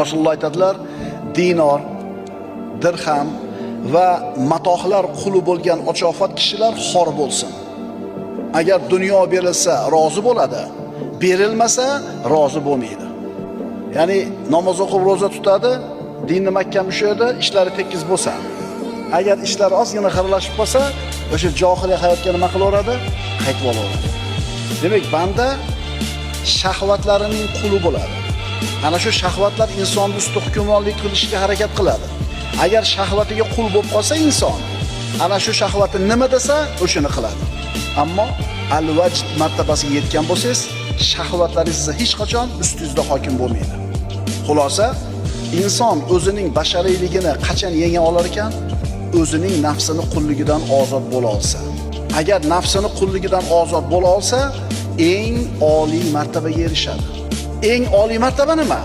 Rasululloh aytadilar, dinor, dirham va matohlar quli bo'lgan ochofat kishilar xor bo'lsin. Agar dunyo berilsa rozi bo'ladi, berilmasa rozi bo'lmaydi. Ya'ni namoz o'qib roza tutadi, dinni mahkam ushlaydi, ishlari tekis bo'lsa. Agar ishlar ozgina xiralashib qolsa, o'sha johiliy hayotga nima qilaveradi? Qaytib olaveradi. Demak, banda shahvatlarining quli bo'ladi. Ana shu shahvatlar insonni ustida hukmronlik qilishga harakat qiladi. Agar shahvatiga qul bo'lib qolsa inson, ana shu shahvati nima desa, o'shini qiladi. Ammo al-vajd martabasiga yetgan bo'lsangiz, shahvatlaringiz hech qachon ustingizda hokim bo'lmaydi. Xulosa, inson o'zining bashariyligini qachon yenga olar ekan? O'zining nafsini qulligidan ozod bo'la olsa. Agar nafsini qulligidan ozod bo'la olsa, eng oliy martabaga erishadi. Eng oliy martaba nima?